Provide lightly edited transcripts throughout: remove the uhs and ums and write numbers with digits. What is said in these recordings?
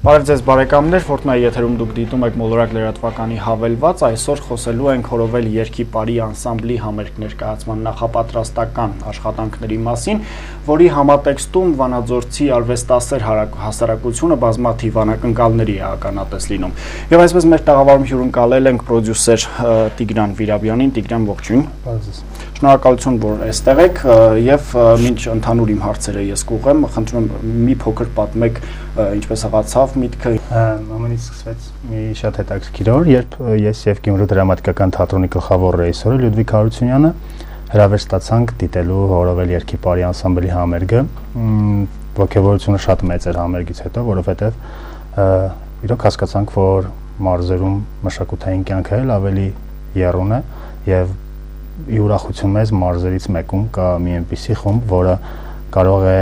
Բարև ձեզ բարեկամներ, Ֆորտնայի եթերում դուք դիտում եք մոլորակ լրատվականի հավելված, այսօր խոսելու ենք Հորովել երգի պարի անսամբլի համերգ ներկայացման նախապատրաստական աշխատանքների մասին, որի համատեքստում վանաձորցի արվեստասեր հասարակությունը բազմաթիվ անակնկալների է ականատես լինում։ Եվ այսպես մեր տաղավարում հյուրընկալել ենք պրոդյուսեր Տիգրան Վիրաբյանին, Տիգրան ողջույն։ Շնորհակալություն, որ այստեղ եք, եւ մինչ ընդհանուր իմ հարցերը ես կուղեմ, խնդրում եմ մի փոքր պատմեք ինչպես եղացավ միտքը։ Ամենից սկսվեց մի շատ հետաքրքիր օր, երբ ես եւ Գյումրու դրամատիկական թատրոնի գլխավոր ռեժիսորը Լյուդվիգ Հարությունյանը հրավեր ստացանք դիտելու Հորովել երգի պարի անսամբլի համերգը։ Ոգևորությունը շատ մեծ էր համերգից հետո, որովհետեւ իրոք հասկացանք, որ մարզերում մշակութային կյանքը ավելի եռուն է եւ ի ուրախություն մեզ մարզերից մեկում կա մի այնպիսի խումբ, որը կարող է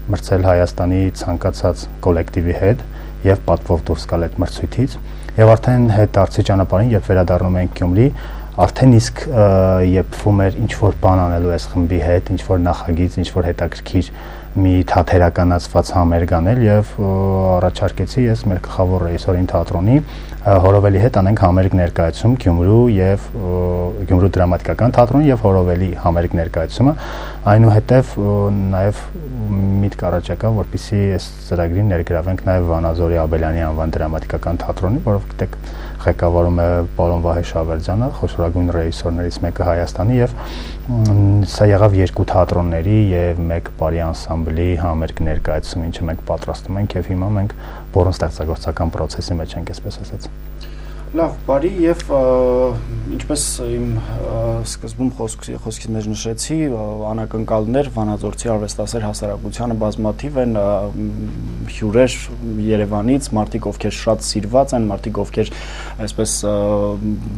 մրցել Հայաստանի ցանկացած կոլեկտիվի հետ եւ պատվով դուրս գալ այդ մրցույթից եւ արդեն հետարցի ճանապարհին երբ վերադառնում ենք Գյումրի արդեն իսկ եփվում էր ինչ որ բան անելու այս խմբի հետ, ինչ որ նախագիծ, ինչ որ հետաքրքիր մի թատերականացված համերգ անել եւ առաջարկեցի ես մեր գլխավոր ռեժիսորին թատրոնի Հորովելի հետ անենք համերգ ներկայացում Գյումրու եւ Գյումրու դրամատիկական թատրոնի եւ Հորովելի համերգ ներկայացումը այնուհետեւ նաեւ միտք առաջակա որպեսզի այս ծրագրին ներգրավենք նաեւ Վանաձորի Աբելյանի անվան դրամատիկական թատրոնի, որով գիտեք ղեկավարում է պարոն Վահե Շավերձյանը, խոշորագույն ռեժիսորներից մեկը Հայաստանի եւ սա եղավ երկու թատրոնների եւ մեկ պարի անսամբլի համերգ ներկայացում, ինչը մենք պատրաստում ենք եւ հիմա մենք բոռն ստեղծագործական process-ի մեջ ենք, այսպես ասած։ Լավ, բարի եւ ինչպես իմ սկզբում խոսքից մեջ նշեցի, անակնկալներ Վանաձորցի արվեստասեր հասարակությանը բազմաթիվ են հյուրեր Երևանից, մարդիկ ովքեր շատ սիրված են, մարդիկ ովքեր այսպես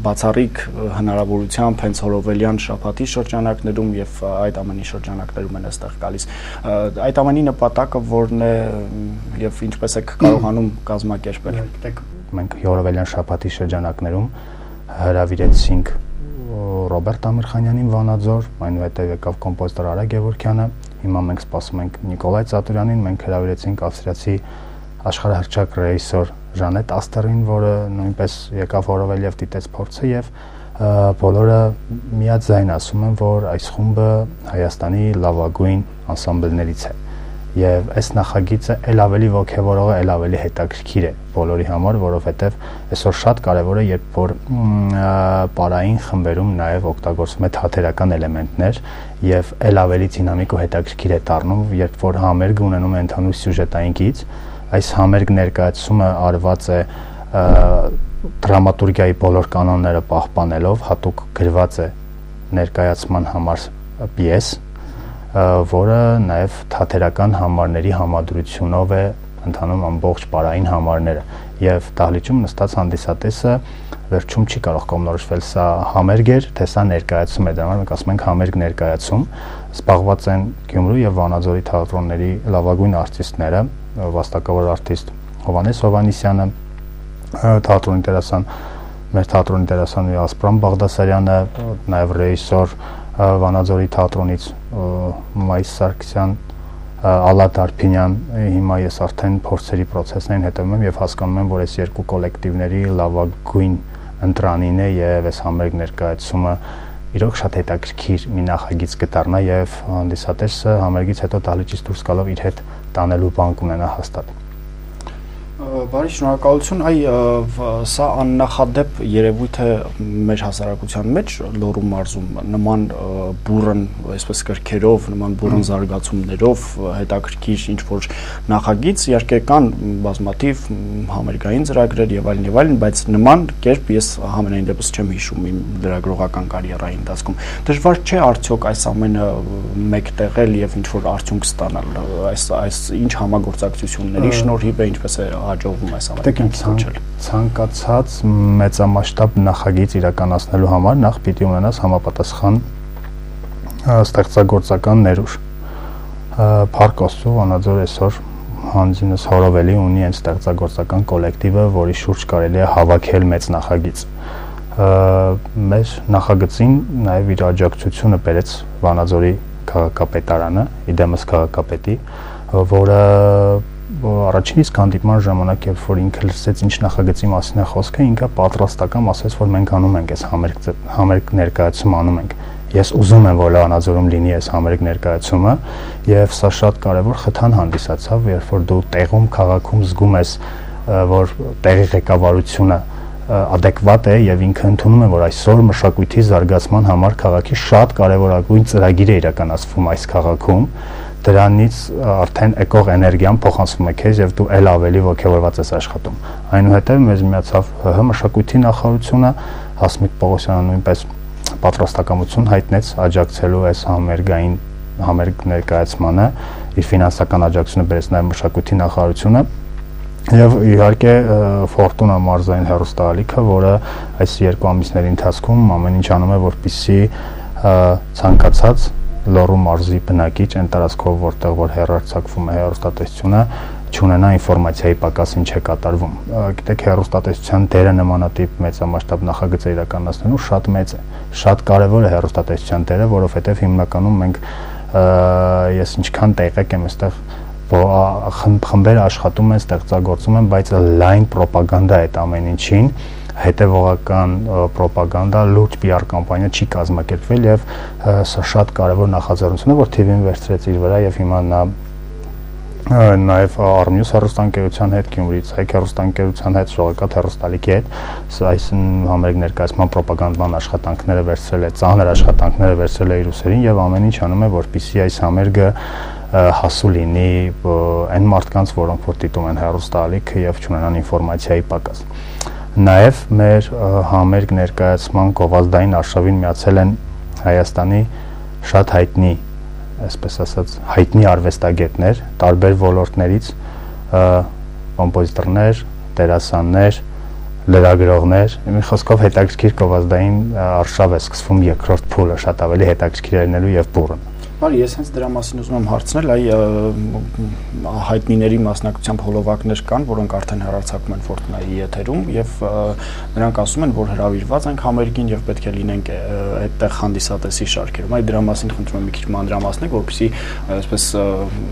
բացառիկ հնարավորությամբ հենց Հորովելյան շաբաթի շրջանակներում եւ այդ ամենի շրջանակներում են այստեղ գալիս։ Այդ ամենի նպատակը որն է եւ ինչպես եք կարողանում կազմակերպել։ Մենք Հորովելյան շաբաթի շրջանակներում հրավիրեցինք Ռոբերտ Ամիրխանյանին Վանաձոր, այնուհետև եկավ կոմպոզիտոր Արա Գևորգյանը, հիմա մենք սպասում ենք Նիկոլայ Ծատուրյանին, մենք հրավիրեցինք ավստրիացի աշխարհահռչակ ռեժիսոր Ժանետ Աստերին, որը նույնպես եկավ Հորովել եւ դիտեց փորձը եւ բոլորը միաձայն ասում են, որ այս խումբը Հայաստանի լավագույն անսամբլներից է։ Եվ այս նախագիծը ել ավելի ոգևորող է, ել ավելի հետաքրքիր է բոլորի համար, որովհետև այսօր շատ կարևոր է, երբ որ պարային խմբերում նաև օգտագործվում է թատերական էլեմենտներ եւ ել ավելի դինամիկ ու հետաքրքիր է դառնում, երբ որ համերգը ունենում է ընդհանուր սյուժետային գիծ, այս համերգ ներկայացումը արված է դրամատուրգիայի բոլոր կանոնները պահպանելով, հատուկ գրված է ներկայացման համար պիես, որը նաև թատերական համարների համադրությունով է ընդհանում ամբողջ պարային համարները եւ դահլիճում նստած հանդիսատեսը վերջում չի կարող կողմնորոշվել սա համերգ էր, թե սա ներկայացում է, դա մենք ասում ենք համերգ ներկայացում, զբաղված են Գյումրու եւ Վանաձորի թատրոնների լավագույն արտիստները, վաստակավոր արտիստ Հովանես Հովանեսյանը, թատրոնի դերասան, մեր թատրոնի դերասան Ասպրամ Բաղդասարյանը, նաև ռեժիսոր Վանաձորի թատրոնից Մայիս Սարգսյան, Ալատ Արփինյան, հիմա ես արդեն փորձերի process-ն են հետևում եմ եւ հասկանում եմ, որ այս երկու կոլեկտիվների լավագույն ընտրանին է եւ այս համերգ ներկայացումը իրոք շատ հետաքրքիր մի նախագիծ կդառնա եւ հանդիսատեսը համերգից հետո դահլիճից դուրս գալով իր հետ տանելու բան կունենա հաստատ։ Բարի շնորհակալություն, սա աննախադեպ երևույթ է մեր հասարակության մեջ Լոռու մարզում նման բուրըն, այսպես կրքերով, նման բուրըն զարգացումներով հետաքրքիր ինչ որ նախագիծ, իհարկե կան բազմաթիվ համերգային ծրագրեր եւ այլն, բայց նման կերպ ես համենայն դեպս չեմ հիշում իմ լրագրողական կարիերայի ընթացքում։ Դժվար չէ արդյոք այս ամենը մեկտեղել եւ ինչ որ արդյունք ստանալ, այս ինչ համագործակցությունների շնորհիվ է, ինչպես է հաջողվում այս ամենը ցանկացած մեծամասշտաբ նախագիծ իրականացնելու համար նախ պիտի ունենաս համապատասխան ստեղծագործական ներուժ։ Փառք Աստծո, Վանաձոր այսօր հանձինս Հորովելի ունի այն ստեղծագործական կոլեկտիվը, որի շուրջ կարելի է հավաքել մեծ նախագիծ։ Մեր նախագծին նաև իր աջակցությունը բերեց Վանաձորի քաղաքապետարանը, իդեմս քաղաքապետի, որը առաջին իսկ հանդիպման ժամանակ, երբ որ ինքը լսեց ինչ նախագծի մասին է խոսքը, ինքը պատրաստական ասաց, որ մենք անում ենք այս համերգ ներկայացում անում ենք։ Ես ուզում եմ, որ Լարանաձորում լինի այս համերգ ներկայացումը, եւ սա շատ կարեւոր խթան հանդիսացավ, երբ որ դու տեղում քաղաքում զգում ես, որ տեղի ղեկավարությունը adekvat է եւ ինքը ընդունում է, որ այսօր մշակույթի զարգացման համար քաղաքի շատ կարեւորագույն ծրագիր է իրականացվում այս քաղաքում, դրանից արդեն եկող էներգիան փոխանցվում է քեզ եւ դու ել ավելի ոգևորված ես աշխատում։ Այնուհետեւ մեզ միացավ ՀՀ մշակույթի նախարարությունը, Հասմիկ Պողոսյանը նույնպես պատրաստակամություն հայտնեց աջակցելու այս համերգ ներկայացմանը, իր ֆինանսական աջակցությունը բերեց նաեւ մշակույթի նախարարությունը եւ իհարկե Ֆորտունա մարզային հեռուստաալիքը, որը այս 2 ամիսների ընթացքում ամեն ինչ անում է, որպեսզի ցանկացած Լոռու մարզի բնակիչ այն տարածքով, որտեղ որ հեռարձակվում է հեռուստատեսությունը, չունենա ինֆորմացիայի պակաս ինչ է կատարվում։ Գիտեք, հեռուստատեսության դերը նմանատիպ մեծամասշտաբ նախագծեր իրականացնելու շատ մեծ է։ Շատ կարևոր է հեռուստատեսության դերը, որովհետև հիմնականում մենք ես ինչքան տեղեկ եմ այստեղ խմբեր աշխատում են, ստեղծագործում են, բայց լայն պրոպագանդա է այդ ամեն ինչին, հետևողական պրոպագանդա, լուրջ PR կամպանիա չի կազմակերպվել եւ սա շատ կարեւոր նախաձեռնություն է, որ TV-ն վերցրեց իր վրա եւ հիմա նա նաեւ Արմյուս հեռուստաընկերության հետ, Գյումրիից Հայք հեռուստաընկերության հետ, Շողակաթ հեռուստալիքի հետ այս համերգ ներկայացման պրոպագանդման աշխատանքները վերցրել է, ծանր աշխատանքները վերցրել է իր ուսերին եւ ամեն ինչ անում է, որպեսզի այս համերգը հասու լինի այն մարդկանց, որոնք որ դիտում են հեռուստաալիքը եւ չունենան ինֆորմացիայի պակաս։ Նաեւ մեր համերգ ներկայացման գովազդային արշավին միացել են Հայաստանի շատ հայտնի, այսպես ասած, հայտնի արվեստագետներ տարբեր ոլորտներից, կոմպոզիտորներ, դերասաններ, լրագրողներ, մի խոսքով հետաքրքիր գովազդային արշավ է սկսվում երկրորդ փուլը, շատ ավելի հետաքրքիր լինելու եւ բուռն։ Բարի, ես հենց դրա մասին ուզում եմ հարցնել, այ հայտնիների մասնակցությամբ հոլովակներ կան, որոնք արդեն հեռարձակվում են Ֆորտունայի եթերում եւ նրանք ասում են, որ հրավիրված ենք համերգին եւ պետք է լինենք այդտեղ հանդիսատեսի շարքերում։ Այ դրա մասին խնդրում եմ մի քիչ մանրամասնեք, որպեսզի այսպես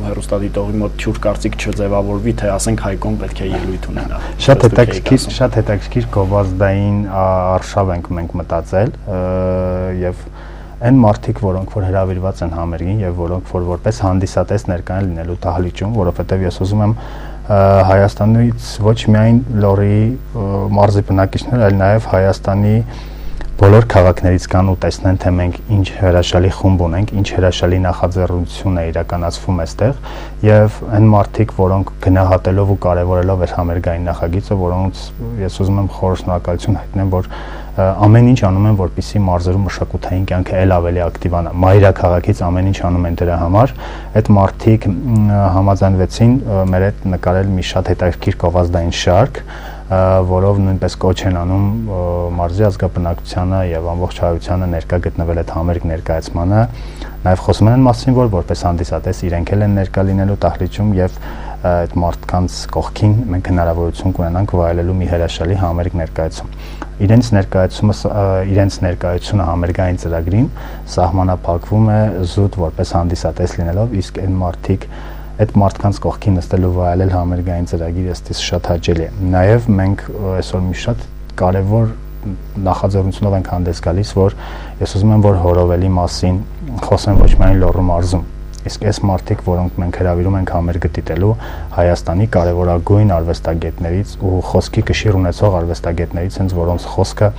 հեռուստադիտողի մոտ թյուր կարծիք չձևավորվի, թե ասենք Հայկոն պետք է ելույթ ունենա։ Շատ հետաքրքիր գովազդային արշավ ենք մենք մտածել եւ այն մարդիկ, որոնք որ հրավիրված են համերգին եւ որոնք որ որպես հանդիսատես ներկա են լինելու դահլիճում, որովհետեւ ես ուզում եմ Հայաստանից ոչ միայն Լոռի մարզի բնակիչներ, այլ նաեւ Հայաստանի բոլոր քաղաքներից կան ու տեսնեն, թե մենք ինչ հրաշալի խումբ ունենք, ինչ հրաշալի նախաձեռնություն է իրականացվում այստեղ եւ այն մարդիկ, որոնք գնահատելով ու կարեւորելով այս համերգային նախագիծը, որոնց ես ուզում եմ խոր շնորհակալություն հայտնեմ, որ ամեն ինչ անում են, որպեսզի մարզերում մշակութային կյանքը ել ավելի ակտիվանա։ Մայրաքաղաքից ամեն ինչ անում են դրա համար։ Այդ մարդիկ համաձայնվեցին մեր հետ նկարել մի շատ հետաքրքիր գովազդային շարք, որով նույնպես կոչ են անում մարզի ազգաբնակչությանը եւ ամբողջ հայությանը ներկա գտնվել այդ համերգ ներկայացմանը։ Նաեւ խոսում են մասին, որ որպես հանդիսատես իրենք էլ են ներկա լինելու դահլիճում եւ այդ մարդկանց կողքին մենք հնարավորություն կունենանք վայելելու մի հրաշալի համերգ ներկայացում։ Իրենց ներկայությունը համերգային ծրագրին սահմանափակվում է զուտ որպես հանդիսատես լինելով, իսկ այդ մարդկանց կողքին նստելու վայելել համերգային ծրագիր ըստիս շատ հաճելի է։ Նաև մենք այսօր մի շատ կարևոր նախաձեռնությունով ենք հանդես գալիս, որ ես ուզում եմ, որ հորովելի մասին խոսեն ոչ միայն Լոռու մարզում, իսկ այս մարդիկ, որոնք մենք հրավիրում ենք համերգը դիտելու, Հայաստանի կարևորագույն արվեստագետներից ու խոսքի կշիռ ունեցող արվեստագետներից, հենց որոնց խոսքը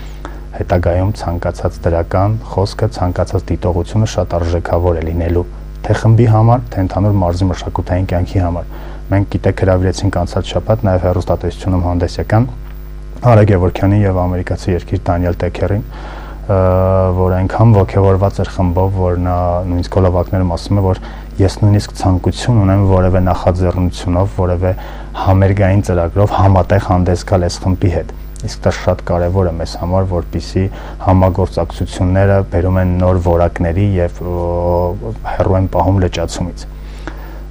հետագայում ցանկացած դրական խոսքը, ցանկացած դիտողությունը շատ արժեքավոր է լինելու թե խմբի համար, թե ընդհանուր մարզի մշակութային կյանքի համար։ Մենք գիտեք հրավիրեցինք անցած շաբաթ նաև հեռուստատեսությունում հանդես եկան Արագ Գևորգյանին եւ ամերիկացի երգիչ Դանիել Տեքերին, որ այնքան ոգևորված էր խմբով, որ նա նույնիսկ հոլովակներում ասում է, որ ես նույնիսկ ցանկություն ունեմ որևէ նախաձեռնությունով, որևէ համերգային ծրագրով համատեղ հանդես գալ այս խմբի հետ։ Իսկ դա շատ կարևոր է մեզ համար, որպեսզի համագործակցությունները բերում են նոր որակների եւ հեռու են պահում լճացումից։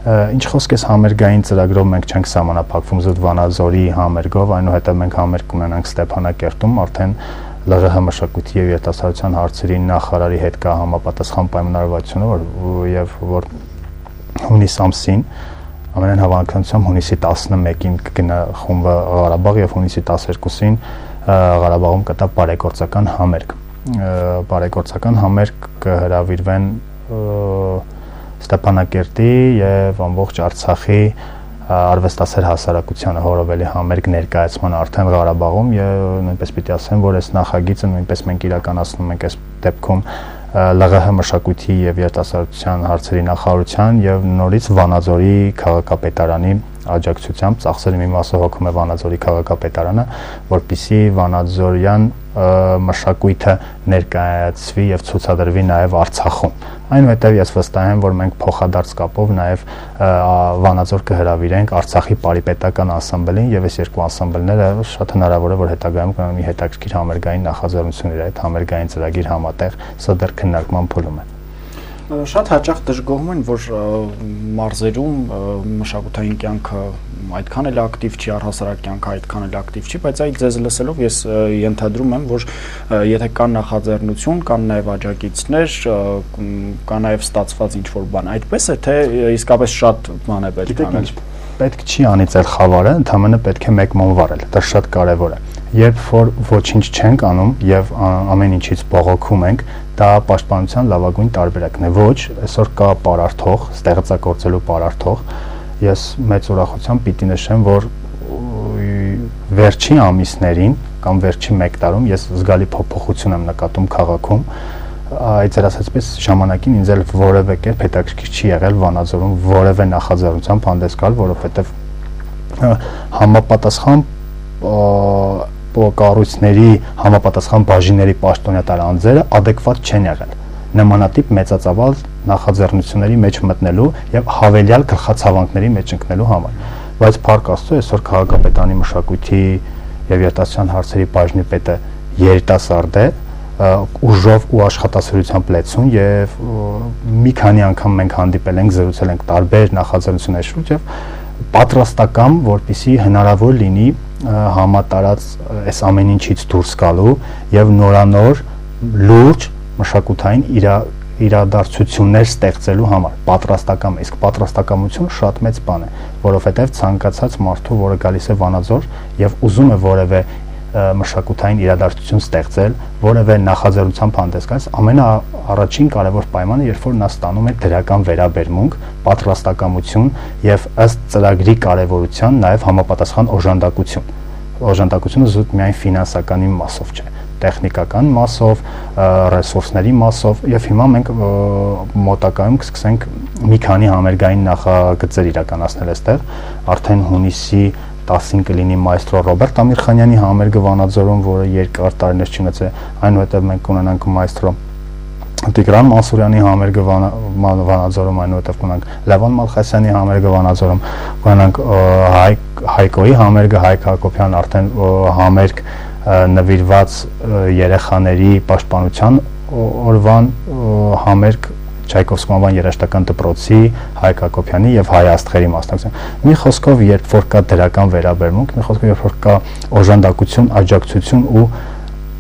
Ինչ խոսքես համերգային ծրագրով մենք չենք սահմանափակվում զուտ Վանաձորի համերգով, այնուհետև մենք համերգ կունենանք Ստեփանակերտում, արդեն ԼՂՀ մշակույթի եւ երիտասարդության հարցերի նախարարի հետ կա համապատասխան պայմանավորվածությունը, որ հունիս ամսին ամենայն հավանականությամբ հունիսի 11-ին կգնա խումբը Ղարաբաղ եւ հունիսի 12-ին Ղարաբաղում կտա բարեգործական համերգ։ Բարեգործական համերգ կհրավիրվեն Ստեփանակերտի եւ ամբողջ Արցախի արվեստասեր հասարակությանը հորովելի համերգ ներկայացման արդեն Ղարաբաղում եւ նույնպես պիտի ասեմ, որ այս նախագիծը նույնպես մենք իրականացնում ենք այս դեպքում ԼՂՀ մշակույթի եւ երիտասարդության հարցերի նախարարության եւ նորից Վանաձորի քաղաքապետարանի աջակցությամբ ծախսերի մի մասը հոգում է Վանաձորի քաղաքապետարանը, որպիսի վանաձորյան մշակույթը ներկայացվի եւ ցուցադրվի նաեւ Արցախում։ Այնուհետև ես վստահ եմ, որ մենք փոխադարձ կապով նաեւ Վանաձոր կհրավիրենք Արցախի պարիպետական անսամբլին եւ այս երկու անսամբլները շատ հնարավոր է, որ հետագայում կունենան մի հետաքրքիր համերգային նախաձեռնություններ այդ համերգային ծրագիր համատեղ, սա դեռ քննարկման փուլում է։ Շատ հաճախ դժգոհում են, որ մարզերում մշակութային կյանքը այդքան էլ ակտիվ չի, առհասարակ կյանքը այդքան էլ ակտիվ չի, բայց այդ ձեզ լսելով ես ենթադրում եմ, որ եթե կան նախաձեռնություն, կան նաև աջակիցներ, կա նաև ստացված ինչ-որ բան, այդպես է, թե իսկապես շատ բան է պետք անել։ Պետք չի անիծել խավարը, ընդհանրապես պետք է մեկ մոմ վարել, դա շատ կարևոր է։ Երբ որ ոչինչ չենք անում եւ ամեն ինչից բողոքում ենք, դա պաշտպանության լավագույն տարբերակն է։ Ոչ, այսօր կա պարարթող, ստեղծագործելու պարարթող։ Ես մեծ ուրախությամբ պիտի նշեմ, որ վերջին ամիսներին կամ վերջին 1 տարում ես զգալի փոփոխություն եմ նկատում քաղաքում։ Այդ ասածպես ժամանակին ինձ էլ որևէ կերպ հետաքրքիր չի եղել Վանաձորում որևէ նախաձեռնությամբ հանդես գալ, որովհետեւ համապատասխան կառույցների համապատասխան բաժինների պաշտոնյա անձերը adekvat չեն եղել նմանատիպ մեծածավալ նախաձեռնությունների մեջ մտնելու եւ հավելյալ գլխացավանքների մեջ ընկնելու համար, բայց փառք Աստծո այսօր քաղաքապետարանի մշակույթի եւ երիտասարդության հարցերի բաժնի պետը երիտասարդ է, ուժով ու աշխատասիրությամբ լեցուն եւ մի քանի անգամ մենք հանդիպել ենք, զրուցել ենք տարբեր նախաձեռնությունների շուրջ եւ պատրաստական, որպեսզի հնարավոր լինի համատարած այս ամեն ինչից դուրս գալու եւ նորանոր լուրջ մշակութային իրադարձություններ ստեղծելու համար պատրաստական, իսկ պատրաստակամությունը շատ մեծ բան է, որովհետեւ ցանկացած մարդու, որը գալիս է Վանաձոր եւ ուզում է որևէ մշակութային իրադարձություն ստեղծել, որևէ նախաձեռնությամբ հանդես գալիս, ամենաառաջին կարևոր պայմանը, երբ որ նա ստանում է դրական վերաբերմունք, պատրաստակամություն եւ ըստ ծրագրի կարևորության նաեւ համապատասխան օժանդակություն։ Օժանդակությունը զուտ միայն ֆինանսականի մասով չէ, տեխնիկական մասով, ռեսուրսների մասով եւ հիմա մենք մոտակայում կսկսենք մի քանի համերգային նախագծեր իրականացնել այստեղ, արդեն հունիսի 10-ին կլինի մայստրո Ռոբերտ Ամիրխանյանի համերգը Վանաձորում, որը երկար տարիներ չունեցել, այնուհետև մենք կունենանք մայստրո Տիգրան Մանսուրյանի համերգը Վանաձորում, այնուհետև կունենանք Լևոն Մալխասյանի համերգը Վանաձորում, կունենանք Հայկոյի համերգը, Հայկ Հակոբյան արդեն համերգ նվիրված երեխաների պաշտպանության օրվան համերգ Չայկովսկու անվան երաժշտական դպրոցի Հայկ Հակոբյանի եւ Հայ Աստղերի մասնակցություն։ Մի խոսքով, երբ որ կա դրական վերաբերմունք, մի խոսքով, երբ որ կա օժանդակություն, աջակցություն ու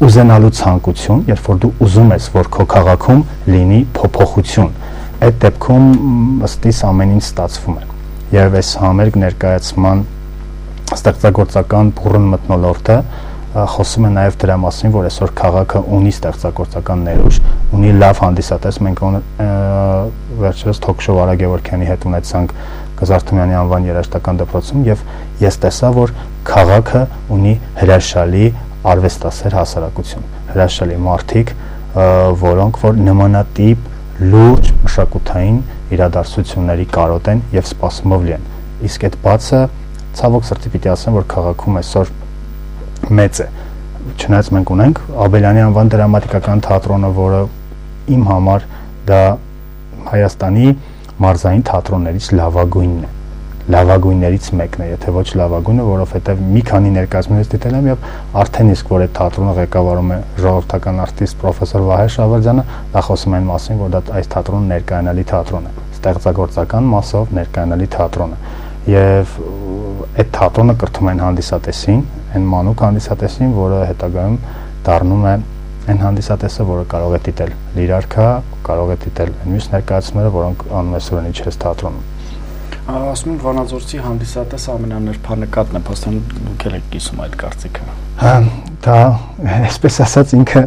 ուզենալու ցանկություն, երբ որ դու ուզում ես, որ քո քաղաքում լինի փոփոխություն, այդ դեպքում ըստիս ամեն ինչ ստացվում է։ Եվ այս համերգ ներկայացման ստեղծագործական բուռն մթնոլորտը խոսում է նաև դրա մասին, որ այսօր քաղաքը ունի ստեղծագործական ներուժ, ունի լավ հանդիսատես, մենք վերջերս թոք-շոու Արա Գևորգյանի հետ ունեցանք Գազարթումյանի անվան երաժշտական դպրոցում եւ ես տեսա, որ քաղաքը ունի հրաշալի արվեստասեր հասարակություն, հրաշալի մարդիկ, որոնք որ նմանատիպ լուրջ մշակութային իրադարձությունների կարոտ են եւ սպասումով լի են։ Իսկ այդ բացը ցավոք սրտի պիտի ասեմ, որ քաղաքում այսօր մեծ է։ Չնայած մենք ունենք Աբելյանի անվան դրամատիկական թատրոնը, որը իմ համար դա Հայաստանի մարզային թատրոններից լավագույնն է, լավագույններից մեկն է, եթե ոչ լավագույնը, որովհետև մի քանի ներկայացումներից դիտել եմ եւ արդեն իսկ որ այդ թատրոնը ղեկավարում է ժողովրդական արտիստ պրոֆեսոր Վահե Շավարդյանը, դա խոսում են մասին, որ դա այս թատրոնը ներկայանալի թատրոն է, ստեղծագործական մասով ներկայանալի թատրոն է եւ այդ թատրոնը կրթում են հանդիսատեսին, այն մանուկ հանդիսատեսին, որը հետագայում դառնում է այն հանդիսատեսը, որը կարող է դիտել լիրարքա, կարող է դիտել մյուս ներկայացումները, որոնք անում է Սուրենի Չես թատրոնում։ Ասում են Վանաձորցի հանդիսատես ամենանրբանկատն է, փաստորեն դուք եք կիսում այդ կարծիքը։ Դա այսպես ասած ինքը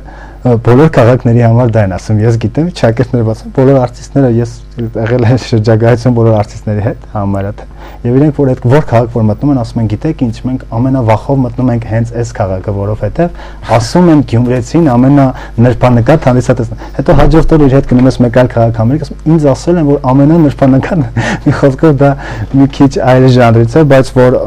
բոլոր քաղաքների համար դա են ասում։ Ես գիտեմ, շակերտները բացում, բոլոր արտիստները ես եղել եմ շրջագայություն բոլոր արտիստների հետ համարյա եւ իրենք որ այդ որ քաղաք որ մտնում են ասում են գիտեք ինչ մենք ամենավախով մտնում ենք հենց այս քաղաքը որովհետեւ ասում են գյումրեցին ամենանրբանկատ հանդիսատեսն հետո հաջորդ օր իր հետ գնում ես մեկ այլ քաղաք համերգ ասում ինձ ասել են որ ամենանրբանկատ մի խոսքով դա մի քիչ այլ ժանրից է բայց որ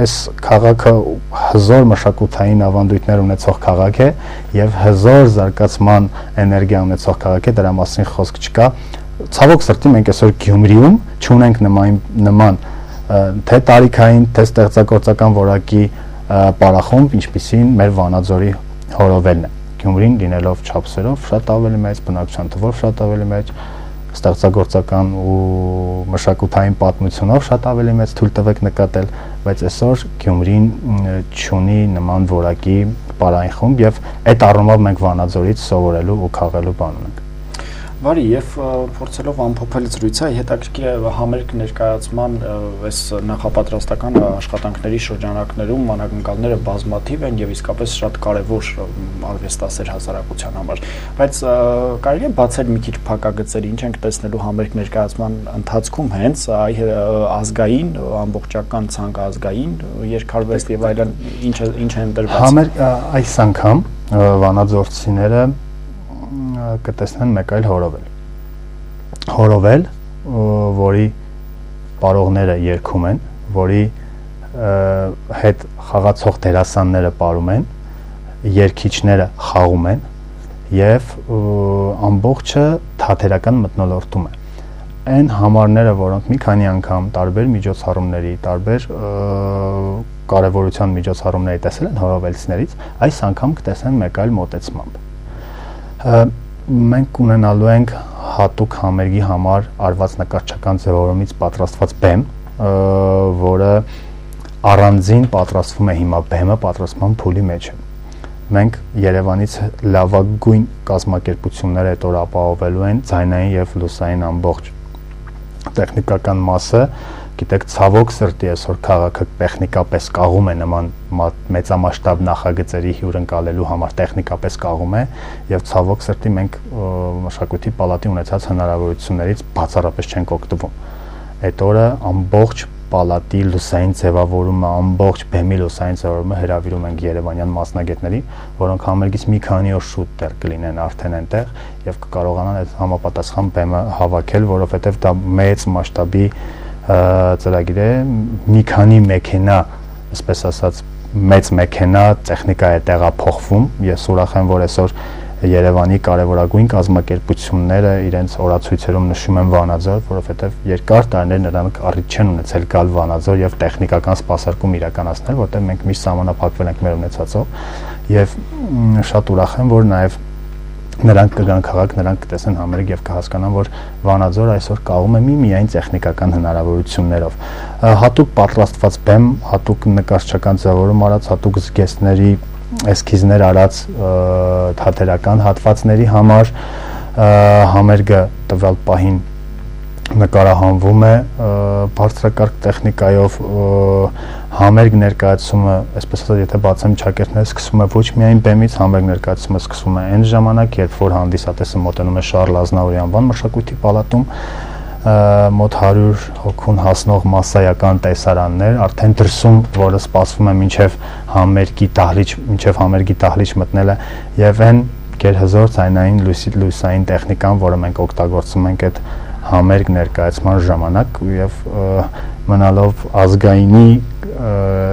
այս քաղաքը հզոր մշակութային ավանդույթներ ունեցող քաղաք է եւ հզոր զարգացման էներգիա ունեցող քաղաք է դրա մասին խոսք չկա ցավոք սրտի մենք այսօր Գյումրիում չունենք նման թե տարիքային, թե ստեղծագործական որակի պարախումբ, ինչպիսին մեր Վանաձորի հորովելն է։ Գյումրին լինելով չափսերով շատ ավելի մեծ, բնակչության թվով շատ ավելի մեծ, ստեղծագործական ու մշակութային պատմությունով շատ ավելի մեծ թույլ տվեք նկատել, բայց այսօր Գյումրին չունի նման որակի պարային խումբ եւ այդ առումով մենք Վանաձորից սովորելու ու քաղելու բան ունենք։ Վարի եւ փորձելով ամփոփել զրույցը հետաքրքիր է համերգ ներկայացման այս նախապատրաստական աշխատանքների շրջանակներում անակնկալները բազմաթիվ են եւ իսկապես շատ կարեւոր արվեստասեր հասարակության համար բայց կարելի է բացել մի քիչ փակագծեր ինչ ենք տեսնելու համերգ ներկայացման ընթացքում հենց ազգային ամբողջական ցանկ ազգային երկարվեստ եւ այլն ինչ են ընտրված համերգ այս անգամ վանաձորցիները կտեսնեն մեկ այլ հորովել, որի պարողները երգում են, որի հետ խաղացող դերասանները պարում են, երգիչները խաղում են եւ ամբողջը թատերական մթնոլորտում է։ Այն համարները, որոնք մի քանի անգամ տարբեր միջոցառումների, տարբեր կարևորության միջոցառումների տեսել են հորովելցիներից, այս անգամ կտեսնեն մեկ այլ մոտեցմամբ։ Մենք ունենալու ենք հատուկ համերգի համար արված նկարչական ձևավորումից պատրաստված բեմ, որը առանձին պատրաստվում է հիմա բեմը պատրաստման փուլի մեջ է։ Մենք Երևանից լավագույն կազմակերպությունները այդ օր ապահովելու են ձայնային եւ լուսային ամբողջ տեխնիկական մասը, գիտեք, ցավոք սրտի այսօր քաղաքը տեխնիկապես կաղում է նման մեծամասշտաբ նախագծերի հյուրընկալելու համար տեխնիկապես կաղում է եւ ցավոք սրտի մենք մշակույթի պալատի ունեցած հնարավորություններից բացառապես չենք օգտվում։ Այդ օրը ամբողջ պալատի լուսային ձևավորումը, ամբողջ բեմի լուսային ձևավորումը հրավիրում ենք երևանյան մասնագետների, որոնք համերգից մի քանի օր շուտ դեռ կլինեն արդեն այնտեղ եւ կկարողանան այդ համապատասխան բեմը հավաքել, որովհետեւ դա մեծ մասշտաբի ծրագիր է, մի քանի մեքենա, այսպես ասած, մեծ մեքենա տեխնիկա է տեղափոխվում։ Ես ուրախ եմ, որ այսօր Երևանի կարևորագույն կազմակերպությունները իրենց օրացույցերում նշում են Վանաձոր, որովհետև երկար տարիներ նրանք առիթ չեն ունեցել գալ Վանաձոր եւ տեխնիկական սպասարկում իրականացնել, որտեղ մենք միշտ սահմանափակվել ենք մեր ունեցածով եւ շատ ուրախ եմ, որ նաեւ նրանք կգան քաղաք, նրանք կտեսնեն համերգ եւ կհասկանան, որ Վանաձորը այսօր կաղում է միայն տեխնիկական հնարավորություններով։ Հատուկ պատրաստված բեմ, հատուկ նկարչական ձևավորում արած, հատուկ զգեստների էսքիզներ արած թատերական հատվածների համար համերգը տվյալ պահին նկարահանվում է բարձրակարգ տեխնիկայով համերգ ներկայացումը, այսպես ասած, եթե բացեմ ճակերտները սկսվում է ոչ միայն բեմից, համերգ ներկայացումը սկսվում է այն ժամանակ, երբ որ հանդիսատեսը մոտենում է Շարլ Ազնավուրի անվան մշակույթի պալատում, մոտ 100 հոգուն հասնող մասսայական տեսարաններ, արդեն դրսում, որը սպասվում է մինչև համերգի դահլիճ մտնելը եւ այն գերհզոր ձայնային լույսային տեխնիկան, որը մենք օգտագործում ենք այդ համերգ ներկայացման ժամանակ եւ մնալով ազգայինի,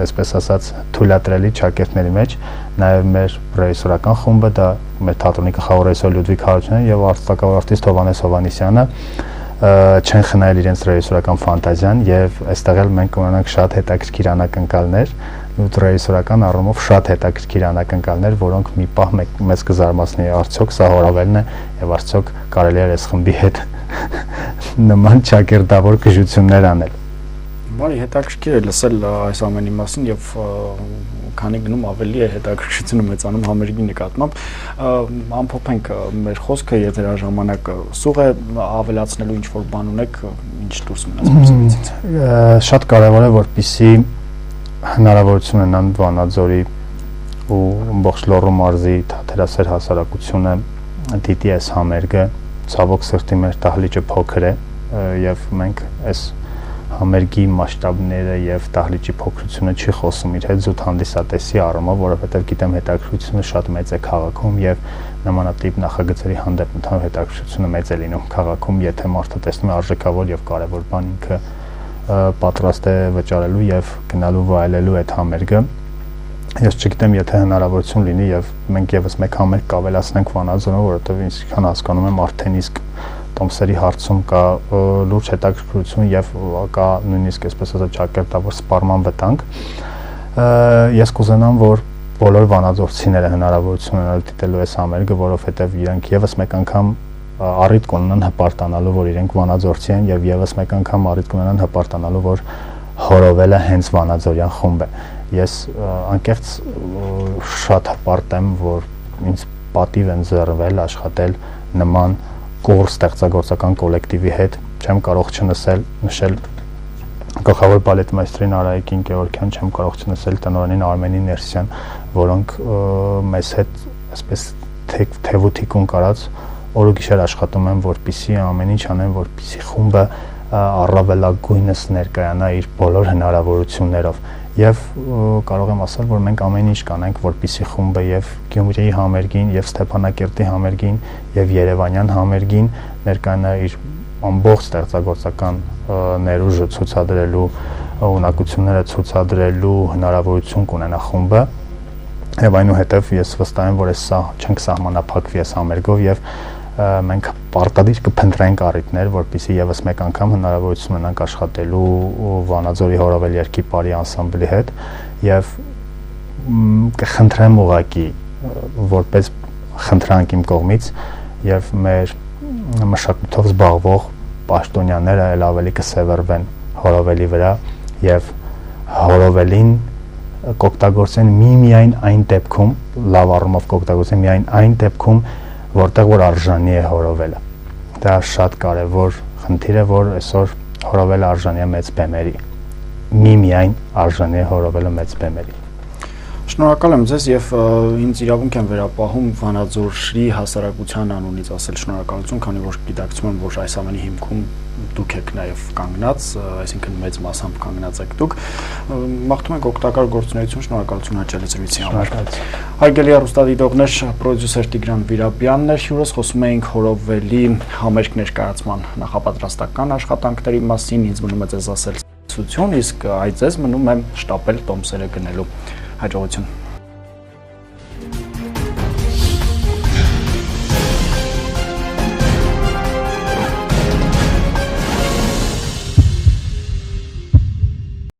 այսպես ասած, թույլատրելի ճակերտների մեջ, նաեւ մեր ռեժիսորական խումբը, դա մեր թատրոնի գլխավոր ռեժիսոր Լյուդվիգ Հարությունյանը եւ արտակարգ արտիստ Հովհաննես Հովհաննիսյանը չեն խնայել իրենց ռեժիսորական ֆանտազիան եւ այստեղ էլ մենք ունենանք շատ հետաքրքիր անակնկալներ ու ռեժիսորական առումով շատ հետաքրքիր անակնկալներ, որոնք մի պահ մեզ կզարմացնի արդյոք սա հորավելն է եւ արդյոք կարելի է այս խմբի հետ նման ճակերտավոր գժություններ անել։ Բարի հետաքրքիր է լսել այս ամենի մասին եւ քանի գնում ավելի է հետաքրքրությունը մեծանում համերգի նկատմամբ, ամփոփենք մեր խոսքը, եթե ժամանակ սուղ է ավելացնելու ինչ-որ բան ունեք, ինչ դուրս մնաց։ Շատ կարևոր է, որպեսզի հնարավորություն ունենան Վանաձորի ու ամբողջ Լոռու մարզի թատերասեր հասարակությունը դիտի այս համերգը, ցավոք սրտի մեր դահլիճը փոքր է եւ մենք այս համերգի մասշտաբները եւ դահլիճի փոքրությունը չի խոսում իր հետ զուտ հանդիսատեսի առումով, որովհետեւ գիտեմ հետաքրքրությունը շատ մեծ է քաղաքում եւ նմանատիպ նախագծերի հանդեպ ընդհանուր հետաքրքրությունը մեծ է լինում քաղաքում, եթե մարդը տեսնում է արժեքավոր եւ կարեւոր բան ինքը պատրաստ է վճարելու եւ գնալու վայելելու այդ համերգը։ Ես չգիտեմ, եթե հնարավորություն լինի եւ մենք եւս մեկ համերգ կավելացնենք Վանաձորում, որովհետեւ ինքան հասկանում եմ արդեն իսկ տոմսերի հարցում կա լուրջ հետաքրքրություն եւ կա նույնիսկ այսպես ասած ճակերտավոր սպառման վտանգ։ Ես կուզենամ, որ բոլոր վանաձորցիները հնարավորություն ունենան դիտելու այս համերգը, որովհետեւ իրենք եւս մեկ անգամ առիթ կունենան հպարտանալու, որ իրենք վանաձորցի են եւ եւս մեկ անգամ առիթ կունենան հպարտանալու, որ հորովելը հենց վանաձորյան խումբ է։ Ես անկեղծ շատ հպարտ եմ, որ ինձ պատիվ են ձեռվել աշխատել նման կոր ստեղծագործական կոլեկտիվի հետ, չեմ կարող չնշել գլխավոր բալետմայստրին Արայիկին Գեորգյան, չեմ կարող չնշել տնօրենին Արմենին Ներսյան, որոնք մեզ հետ այսպես թևութիկուն կարած օր ու գիշեր աշխատում են, որպիսի ամեն ինչ անեն, որպիսի խումբը առավելագույնս ներկայանա իր բոլոր հնարավորություններով եւ կարող եմ ասել, որ մենք ամեն ինչ կանենք, որպիսի խումբը եւ Գյումրիի համերգին եւ Ստեփանակերտի համերգին եւ Երևանյան համերգին ներկայանա իր ամբողջ ստեղծագործական ներուժը ցուցադրելու, ունակությունները ցուցադրելու հնարավորություն կունենա խումբը եւ այնուհետեւ ես վստահ եմ, որ սա չենք սահմանափակվի այս համերգով եւ մենք պարտադիր կփնտրենք առիթներ, որպեսզի եւս մեկ անգամ հնարավորություն ունենանք աշխատելու Վանաձորի հորովել երկի բարի անսամբլի հետ եւ կխնդրեմ ուղղակի որպես խնդրանք իմ կողմից եւ մեր մշակույթով զբաղվող պաշտոնյաները ել ավելի կսևեռվեն հորովելի վրա եւ հորովելին կօգտագործեն միայն այն դեպքում, լավ առումով կօգտագործեն միայն այն դեպքում, որտեղ որ արժանի է հորովելը։ Դա շատ կարևոր խնդիր է, որ այսօր հորովելը արժանի է մեծ բեմերի։ Միայն արժանի է հորովելը մեծ բեմերի։ Շնորհակալ եմ ձեզ եւ ինձ իրավունք եմ վերապահում Վանաձորի հասարակության անունից ասել շնորհակալություն, քանի որ գիտակցում եմ, որ այս ամենի հիմքում դուք եք նաեւ կանգնած, այսինքն մեծ մասամբ կանգնած եք դուք։ Մաղթում ենք օգտակար գործունեություն, շնորհակալություն հաճելի զրույցի համար։ Հարգելի հեռուստադիտողներ, պրոդյուսեր Տիգրան Վիրապյանն էր, հյուրս խոսում էինք հորովելի համերգ ներկայացման նախապատրաստական աշխատանքների մասին, ինձ մնում է ձեզ ասել ցույցություն, իսկ այ ձեզ մնում է շտապել տոմսերը գնելու։ Հաջողություն։